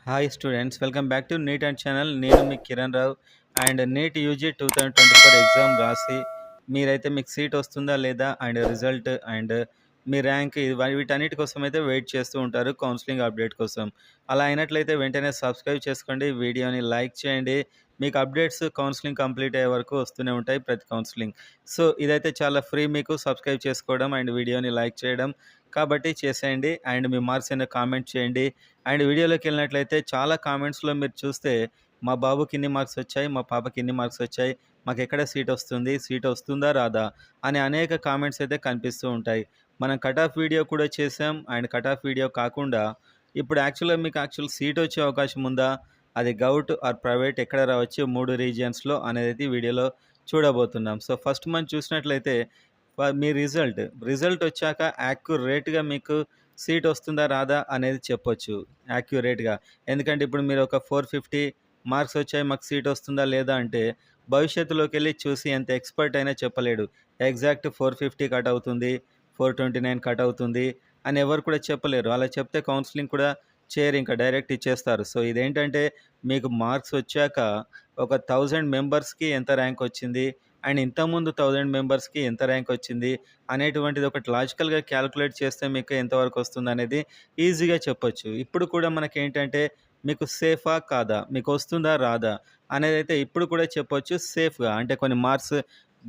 Hi students, welcome back to NEET and channel. నేను మీ Kiran Rao. And NEET UG 2024 exam రాసి మీరైతే మీకు సీట్ వస్తుందా లేదా అండ్ రిజల్ట్ అండ్ మీ ర్యాంక్ వీటన్నిటి కోసం అయితే వెయిట్ చేస్తూ ఉంటారు కౌన్సిలింగ్ అప్డేట్ కోసం. అలా అయినట్లయితే వెంటనే సబ్స్క్రైబ్ చేసుకోండి, వీడియోని లైక్ చేయండి. మీకు అప్డేట్స్ కౌన్సిలింగ్ కంప్లీట్ అయ్యే వరకు వస్తూనే ఉంటాయి ప్రతి కౌన్సిలింగ్. సో ఇదైతే చాలా ఫ్రీ, మీకు సబ్స్క్రైబ్ చేసుకోవడం అండ్ వీడియోని లైక్ చేయడం. కాబట్టి చేసేయండి అండ్ మీ మార్క్స్ అయినా కామెంట్ చేయండి. అండ్ వీడియోలోకి వెళ్ళినట్లయితే చాలా కామెంట్స్లో మీరు చూస్తే మా బాబుకి ఇన్ని మార్క్స్ వచ్చాయి, మా పాపకి ఇన్ని మార్క్స్ వచ్చాయి, మాకు ఎక్కడ సీట్ వస్తుంది, సీట్ వస్తుందా రాదా అని అనేక కామెంట్స్ అయితే కనిపిస్తూ ఉంటాయి. మనం కట్ ఆఫ్ వీడియో కూడా చేసాం. అండ్ కట్ ఆఫ్ వీడియో కాకుండా ఇప్పుడు మీకు సీట్ వచ్చే అవకాశం ఉందా, అది గౌట్ ఆర్ ప్రైవేట్, ఎక్కడ రావచ్చు 3 రీజియన్స్లో అనేది వీడియోలో చూడబోతున్నాం. సో ఫస్ట్ మనం చూసినట్లయితే మీ రిజల్ట్ వచ్చాక యాక్యురేట్గా మీకు సీట్ వస్తుందా రాదా అనేది చెప్పొచ్చు యాక్యురేట్గా. ఎందుకంటే ఇప్పుడు మీరు ఒక 450 మార్క్స్ వచ్చాయి, మాకు సీట్ వస్తుందా లేదా అంటే భవిష్యత్తులోకి వెళ్ళి చూసి ఎంత ఎక్స్పర్ట్ అయినా చెప్పలేడు. ఎగ్జాక్ట్ 450 కట్ అవుతుంది, 429 కట్ అవుతుంది అని ఎవరు కూడా చెప్పలేరు. అలా చెప్తే కౌన్సిలింగ్ కూడా చేయరు, ఇంకా డైరెక్ట్ ఇచ్చేస్తారు. సో ఇదేంటంటే మీకు మార్క్స్ వచ్చాక ఒక 1000 మెంబర్స్కి ఎంత ర్యాంక్ వచ్చింది అండ్ ఇంతకుముందు 1000 మెంబర్స్కి ఎంత ర్యాంక్ వచ్చింది అనేటువంటిది ఒకటి లాజికల్గా క్యాలిక్యులేట్ చేస్తే మీకు ఎంతవరకు వస్తుంది అనేది ఈజీగా చెప్పొచ్చు. ఇప్పుడు కూడా మనకేంటంటే మీకు సేఫా కాదా, మీకు వస్తుందా రాదా అనేది అయితే ఇప్పుడు కూడా చెప్పొచ్చు సేఫ్గా, అంటే కొన్ని మార్క్స్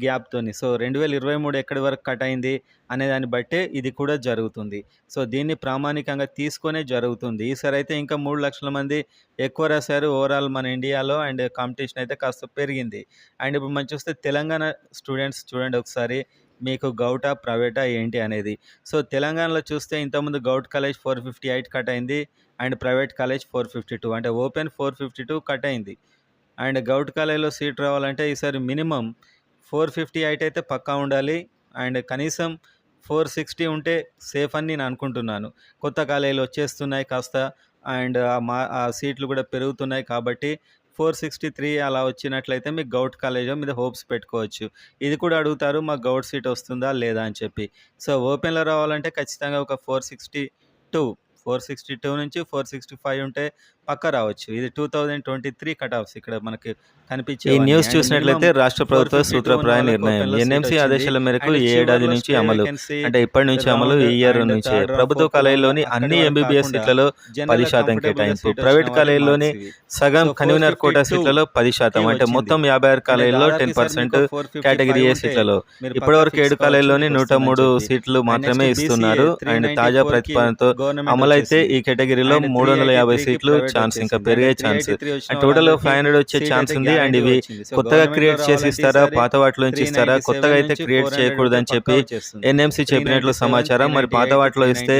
గ్యాప్తోని. సో 2023 ఎక్కడి వరకు కట్ అయింది అనే దాన్ని బట్టే ఇది కూడా జరుగుతుంది. సో దీన్ని ప్రామాణికంగా తీసుకొనే జరుగుతుంది. ఈసారి అయితే ఇంకా 3 లక్షల మంది ఎక్కువ రాశారు ఓవరాల్ మన ఇండియాలో. అండ్ కాంపిటీషన్ అయితే కాస్త పెరిగింది. అండ్ ఇప్పుడు మనం చూస్తే తెలంగాణ స్టూడెంట్స్ చూడండి ఒకసారి, మీకు గౌటా ప్రైవేటా ఏంటి అనేది. సో తెలంగాణలో చూస్తే ఇంతకుముందు గౌట్ కాలేజ్ 458 కట్ అయింది అండ్ ప్రైవేట్ కాలేజ్ 452, అంటే ఓపెన్ 452 కట్ అయింది. అండ్ గౌట్ కాలేజ్లో సీట్ రావాలంటే ఈసారి మినిమం 458 అయితే పక్కా ఉండాలి. అండ్ కనీసం 460 ఉంటే సేఫ్ అని నేను అనుకుంటున్నాను. కొత్త కాలేజీలు వచ్చేస్తున్నాయి కాస్త, అండ్ ఆ సీట్లు కూడా పెరుగుతున్నాయి కాబట్టి 463 అలా వచ్చినట్లయితే మీకు గౌట్ కాలేజీ మీద హోప్స్ పెట్టుకోవచ్చు. ఇది కూడా అడుగుతారు, మాకు గౌట్ సీట్ వస్తుందా లేదా అని చెప్పి. సో ఓపెన్లో రావాలంటే ఖచ్చితంగా ఒక 462 నుంచి 465 ఉంటే పక్క రావచ్చు. ఇది 2023 కట్ ఆఫ్స్ ఇక్కడ మనకి కనిపించే. ఈ న్యూస్ చూసినట్లయితే రాష్ట్ర ప్రభుత్వ సూత్రప్రాయ నిర్ణయం ఎన్ఎంసీ ఆదేశాల మేరకు ఈ ఏడాది నుంచి అమలు, అంటే ఇప్పటి నుంచి అమలు, ఈ ఇయర్ నుంచే ప్రభుత్వ కాలేజీలోని అన్ని ఎంబీబీఎస్ సీట్లలో 10% కేటాయింపు, ప్రైవేట్ కాలేజీలోని సగం కన్వీనర్ కోటా సీట్లలో 10%, అంటే మొత్తం 56 కాలేజీల్లో 10% కేటగిరీ ఏ సీట్లలో. ఇప్పటివరకు 7 కాలేజీల్లోని 103 సీట్లు మాత్రమే ఇస్తున్నారు. అండ్ తాజా ప్రతిపాదనతో అమలైతే ఈ కేటగిరీలో 350 సీట్లు ఛాన్స్, ఇంకా పెరిగే ఛాన్స్. అండ్ టోటల్ 500 వచ్చే ఛాన్స్ ఉంది. అండ్ ఇవి కొత్తగా క్రియేట్ చేసి ఇస్తారా, పాత వాటిలో నుంచి ఇస్తారా? కొత్తగా అయితే క్రియేట్ చేయకూడదని చెప్పి ఎన్ఎంసీ చెప్పినట్లు సమాచారం. మరి పాత వాటిలో ఇస్తే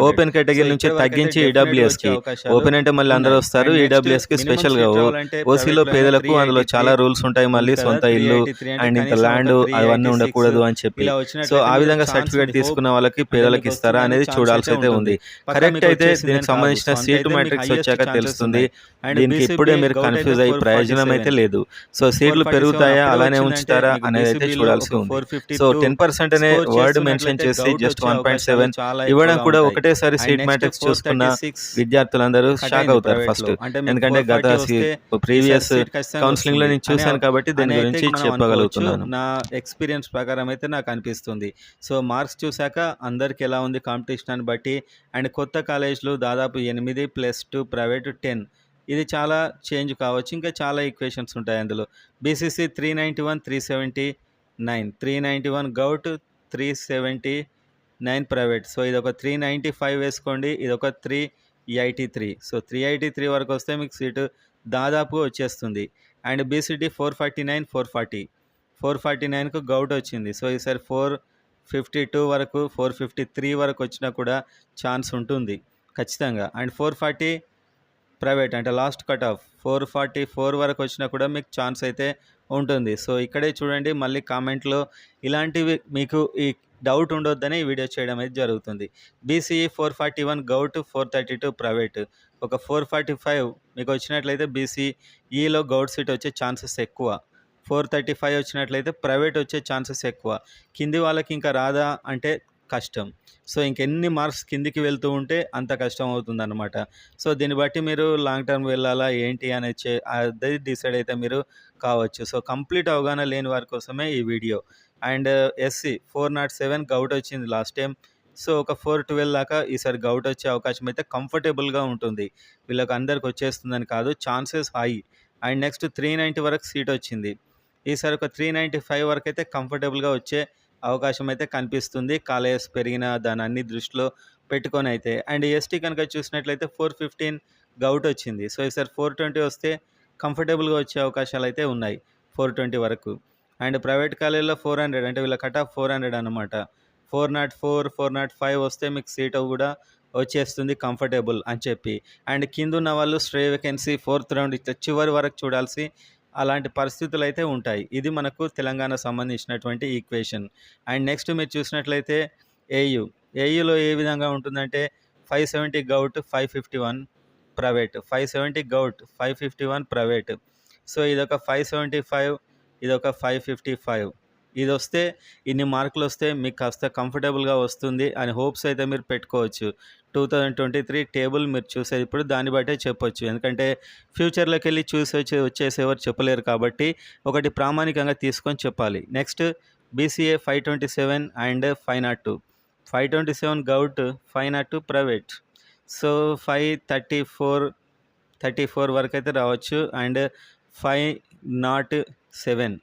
ఓపెన్ కేటగిరీ నుంచి తగ్గించి ఈడబ్ల్యూఎస్ కి, ఓపెన్ అంటే మళ్ళీ అందరూ వస్తారు, ఈడబ్ల్యూఎస్ కి స్పెషల్ గా, ఓసీలో పేదలకు అందులో చాలా రూల్స్ ఉంటాయి, మళ్ళీ సొంత ఇల్లు అండ్ ఇంత ల్యాండ్ అవన్నీ ఉండకూడదు అని చెప్పి. సో ఆ విధంగా సర్టిఫికేట్ తీసుకున్న వాళ్ళకి పేదలకు ఇస్తారా అనేది చూడాల్సి అయితే ఉంది. కరెక్ట్ అయితే దీనికి సంబంధించిన సీటు మ్యాట్రిక్స్ వచ్చాక తెలుస్తుంది. దీనికి ఇప్పుడే మీరు కన్ఫ్యూజ్ అయ్యి ప్రయోజనం అయితే లేదు. సో సీట్లు పెరుగుతాయా, అలానే ఉంచుతారా అనేది అయితే చూడాల్సి ఉంది. సో 10% అనే వర్డ్ మెన్షన్ చేసి జస్ట్ 1.7 ఇవ్వడం కూడా ఒకటేసారి సీట్ మ్యాట్రిక్స్ చూసుకున్న విద్యార్థులందరూ షాక్ అవుతారు ఫస్ట్. ఎందుకంటే గత ప్రీవియస్ కౌన్సిలింగ్ లో నేను చూశాను కాబట్టి దీని గురించి చెప్పగలుగుతున్నాను. నా ఎక్స్పీరియన్స్ ప్రకారం అయితే నాకు అనిపిస్తుంది. సో మార్క్స్ చూశాక అందరికి ఎలా ఉంది కాంపిటీషన్ అని బట్టి. అండ్ కొత్త కాలేజ్లు దాదాపు 8 + 2 ప్రైవేట్ 10, ఇది చాలా చేంజ్ కావచ్చు. ఇంకా చాలా ఈక్వేషన్స్ ఉంటాయి అందులో. BCC 391, 379, 391 govt, 379 private. సో ఇది ఒక 395 వేసుకోండి, ఇది ఒక 383. సో 383 వరకు వస్తే మీకు సీటు దాదాపు వచ్చేస్తుంది. అండ్ బీసీడీ 449, 449కు గౌట్ వచ్చింది. సో ఈసారి 452 వరకు, 453 వరకు వచ్చినా కూడా ఛాన్స్ ఉంటుంది ఖచ్చితంగా. అండ్ 440 ప్రైవేట్, అంటే లాస్ట్ కట్ ఆఫ్ 444 వరకు వచ్చినా కూడా మీకు ఛాన్స్ అయితే ఉంటుంది. సో ఇక్కడే చూడండి, మళ్ళీ కామెంట్లో ఇలాంటివి మీకు ఈ డౌట్ ఉండొద్దని ఈ వీడియో చేయడం అయితే జరుగుతుంది. బీసీఈ 441 గౌట్, 432 ప్రైవేట్, ఒక 445 మీకు వచ్చినట్లయితే బీసీఈలో గౌట్ సీట్ వచ్చే ఛాన్సెస్ ఎక్కువ. 435 వచ్చినట్లయితే ప్రైవేట్ వచ్చే ఛాన్సెస్ ఎక్కువ. కింది వాళ్ళకి ఇంకా రాదా అంటే కష్టం. సో, ఇంకెన్ని మార్క్స్ కిందికి వెళ్తూ ఉంటే అంత కష్టం అవుతుందనమాట. సో, దీన్ని బట్టి మీరు లాంగ్ టర్మ్ వెళ్ళాలా ఏంటి అనేది అది డిసైడ్ అయితే మీరు కావచ్చు. సో, కంప్లీట్ అవగాహన లేని వారి కోసమే ఈ వీడియో. అండ్ ఎస్‌సి 407 గౌట్ వచ్చింది లాస్ట్ టైమ్. సో, ఒక 412 దాకా ఈసారి గౌట్ వచ్చే అవకాశం అయితే కంఫర్టబుల్‌గా ఉంటుంది. వీళ్ళకి అందరికి వచ్చేస్తుందని కాదు. Chances high. అండ్ నెక్స్ట్ 390 వరకు సీట్ వచ్చింది. ఈసారి ఒక 395 వరకైతే కంఫర్టబుల్‌గా వచ్చే అవకాశం అయితే కనిపిస్తుంది. కాలేజెస్ పెరిగిన దానన్ని దృష్టిలో పెట్టుకొనైతే. అండ్ ఎస్టీ కనుక చూసినట్లయితే 415 గౌట్ వచ్చింది. సో, ఈసారి 420 వస్తే కంఫర్టబుల్‌గా వచ్చే అవకాశాలైతే ఉన్నాయి. 420 వరకు. అండ్ ప్రైవేట్ కాలేజ్‌లో 400 అంటే వీళ్ళ కట్ ఆఫ్ 400 అనమాట. 404, 405 వస్తే మీకు సీటు గూడా వచ్చేస్తుంది కంఫర్టబుల్ అని చెప్పి. అండ్ కిందున్న వాళ్ళు స్ట్రే వేకెన్సీ 4th రౌండ్ ఇట్లా చివరి వరకు చూడాల్సి అలాంటి పరిస్థితులైతే ఉంటాయి. ఇది మనకు తెలంగాణకు సంబంధించినటువంటి ఈక్వేషన్. అండ్ నెక్స్ట్ మీరు చూసినట్లయితే ఏయూ. ఏయూలో ఏ విధంగా ఉంటుందంటే 570 govt, 551 private. 570 govt, 551 private. So, ఇదొక 575, ఇదొక 555. ఇదొస్తే ఇన్ని మార్కులొస్తే మీకు కాస్త కంఫర్టబుల్‌గా వస్తుంది అని హోప్స్ అయితే మీరు పెట్టుకోవచ్చు. 2023 టేబుల్ మీరు చూసేది ఇప్పుడు దాన్ని బట్టే చెప్పొచ్చు. ఎందుకంటే ఫ్యూచర్‌లోకెళ్ళి వచ్చేసేవారు చెప్పలేరు కాబట్టి ఒకటి ప్రామాణికంగా తీసుకొని చెప్పాలి. Next BCA 527 and 502. 527 govt, 502 private. So, 534 వరకైతే రావచ్చు. అండ్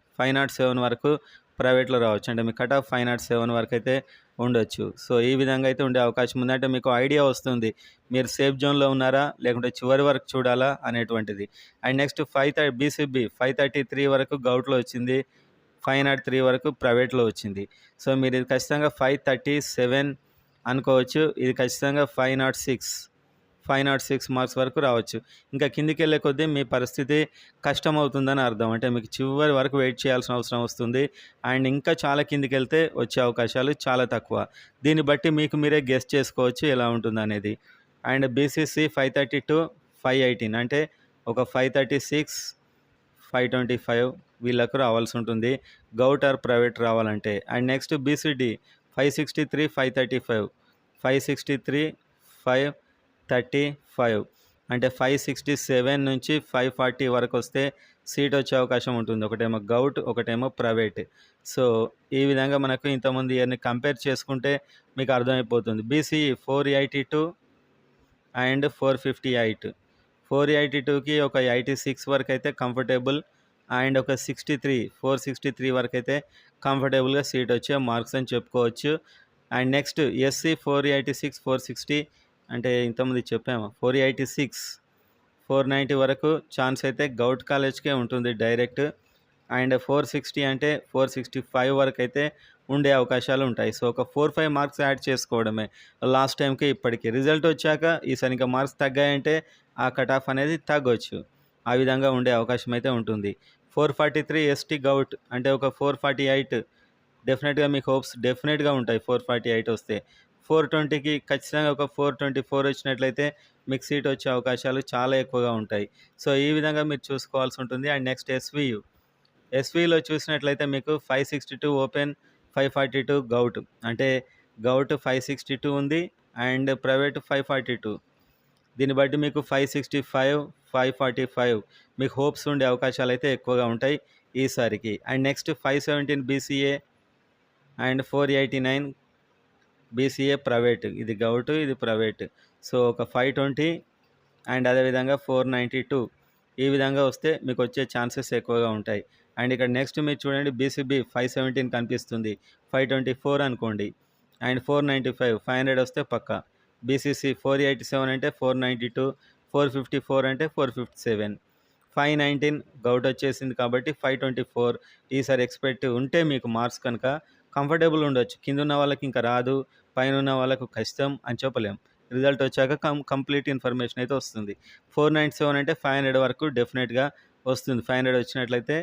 507 వరకు ప్రైవేట్‌లో రావచ్చు. అంటే మీ కట్ ఆఫ్ 507 వరకైతే ఉండొచ్చు. సో, ఈ విధంగా అయితే ఉండే అవకాశం ఉంది. అంటే మీకు ఐడియా వస్తుంది. మీరు సేఫ్ జోన్‌లో ఉన్నారా? లేకుంటే చివరి వరకు చూడాలా? అనేటువంటిది. అండ్ నెక్స్ట్ బీసీబీ 533 వరకు గౌట్‌లో వచ్చింది. 503 వరకు ప్రైవేట్‌లో వచ్చింది. సో, మీరు ఇది ఖచ్చితంగా 537 అనుకోవచ్చు. ఇది ఖచ్చితంగా 506 మార్క్స్ వరకు రావచ్చు. ఇంకా కిందికెళ్ళే కొద్దీ మీ పరిస్థితి కష్టమవుతుందని అర్థం. అంటే మీకు చివరి వరకు వెయిట్ చేయాల్సిన అవసరం వస్తుంది. అండ్ ఇంకా చాలా కిందికెళ్తే వచ్చే అవకాశాలు చాలా తక్కువ. దీన్ని బట్టి మీకు మీరే గెస్ చేసుకోవచ్చు ఎలా ఉంటుందనేది. అండ్ బీసీసీ 532, 518 అంటే ఒక 536, 525 వీళ్ళకు రావాల్సి ఉంటుంది. గౌట్ ఆర్ ప్రైవేట్ రావాలంటే. And next BCD 563, 535. 563, 535 అంటే 567 నుంచి 540 వరకు వస్తే సీట్ వచ్చే అవకాశం ఉంటుంది. ఒకటేమో గౌట్, ఒకటేమో ప్రైవేట్. సో, ఈ విధంగా మనకు ఇంతకుముందు ఇయర్‌ని కంపేర్ చేసుకుంటే మీకు అర్థమైపోతుంది. BCE 482 and 458. 482కి ఒక 86 వరకైతే కంఫర్టబుల్. అండ్ ఒక 463 వరకైతే కంఫర్టబుల్‌గా సీట్ వచ్చే మార్క్స్ అని చెప్పుకోవచ్చు. అండ్ నెక్స్ట్ ఎస్సీ 486, 460 అంటే ఇంతకుముందు చెప్పాము. 486, 490 వరకు ఛాన్స్ అయితే గౌట్ కాలేజ్‌కే ఉంటుంది డైరెక్ట్. అండ్ 460 అంటే 465 వరకైతే ఉండే అవకాశాలు ఉంటాయి. సో, ఒక 4, 5 మార్క్స్ యాడ్ చేసుకోవడమే. లాస్ట్ టైమ్‌కి ఇప్పటికి. రిజల్ట్ వచ్చాక ఈసారి ఇంకా మార్క్స్ తగ్గాయంటే ఆ కట్ ఆఫ్ అనేది తగ్గొచ్చు. ఆ విధంగా ఉండే అవకాశం అయితే ఉంటుంది. 443 ఎస్టీ గౌట్ అంటే ఒక 448 డెఫినెట్‌గా మీకు హోప్స్ డెఫినెట్‌గా ఉంటాయి 448 వస్తే. 420కి ఖచ్చితంగా ఒక 424 వచ్చినట్లయితే మీకు సీట్ వచ్చే అవకాశాలు చాలా ఎక్కువగా ఉంటాయి. సో, ఈ విధంగా మీరు చూసుకోవాల్సి ఉంటుంది. And next SVU. ఎస్‌వీలో చూసినట్లయితే మీకు 562 ఓపెన్, 542 గౌట్. అంటే గౌట్ 562 ఉంది అండ్ ప్రైవేట్ 542. దీన్ని బట్టి మీకు 565, 545 మీకు హోప్స్ ఉండే అవకాశాలైతే ఎక్కువగా ఉంటాయి ఈసారికి. And next 517 BCA and 489 BCA private. ఇది గౌట్, ఇది ప్రైవేట్. సో, ఒక 520 అండ్ అదేవిధంగా 492 ఈ విధంగా వస్తే మీకు వచ్చే ఛాన్సెస్ ఎక్కువగా ఉంటాయి. అండ్ ఇక్కడ నెక్స్ట్ మీరు చూడండి బీసీబీ 517 కనిపిస్తుంది. 524 అనుకోండి. అండ్ 495, 500 వస్తే పక్కా. బీసీసీ 487 అంటే 492, 454 అంటే 457. 519 గౌట్ వచ్చేసింది కాబట్టి 524 ఈసారి ఎక్స్‌పెక్ట్ ఉంటే మీకు మార్క్స్ కనుక కంఫర్టబుల్ ఉండొచ్చు. కిందున్న వాళ్ళకి ఇంకా రాదు, పైనున్న వాళ్ళకు కష్టం అని చెప్పలేం. రిజల్ట్ వచ్చాక కంప్లీట్ ఇన్ఫర్మేషన్ అయితే వస్తుంది. 497 అంటే 500 వరకు డెఫినెట్‌గా వస్తుంది. 500 వచ్చినట్లయితే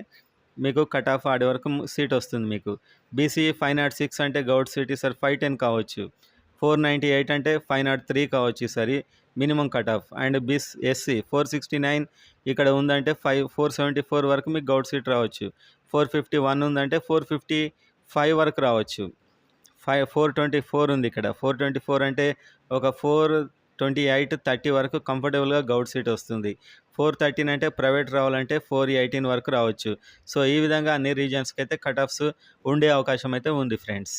మీకు కట్ ఆఫ్ ఆడే వరకు సీట్ వస్తుంది మీకు. బీసీఈ 506 అంటే గౌట్ సీట్ ఈసారి 510 కావచ్చు. 498 అంటే 503 కావచ్చు ఈసారి minimum cut off. And SC 469 ఇక్కడ ఉందంటే 474 వరకు మీకు గౌట్ సీట్ రావచ్చు. 451 ఉందంటే 455 వరకు రావచ్చు. 424 ఉంది ఇక్కడ. 424 అంటే ఒక 428, 30 వరకు కంఫర్టబుల్‌గా గౌట్ సీట్ వస్తుంది. 413 అంటే ప్రైవేట్ రావాలంటే 418 వరకు రావచ్చు. సో, ఈ విధంగా అన్ని రీజియన్స్‌కైతే కట్ ఆఫ్స్ ఉండే అవకాశం అయితే ఉంది ఫ్రెండ్స్.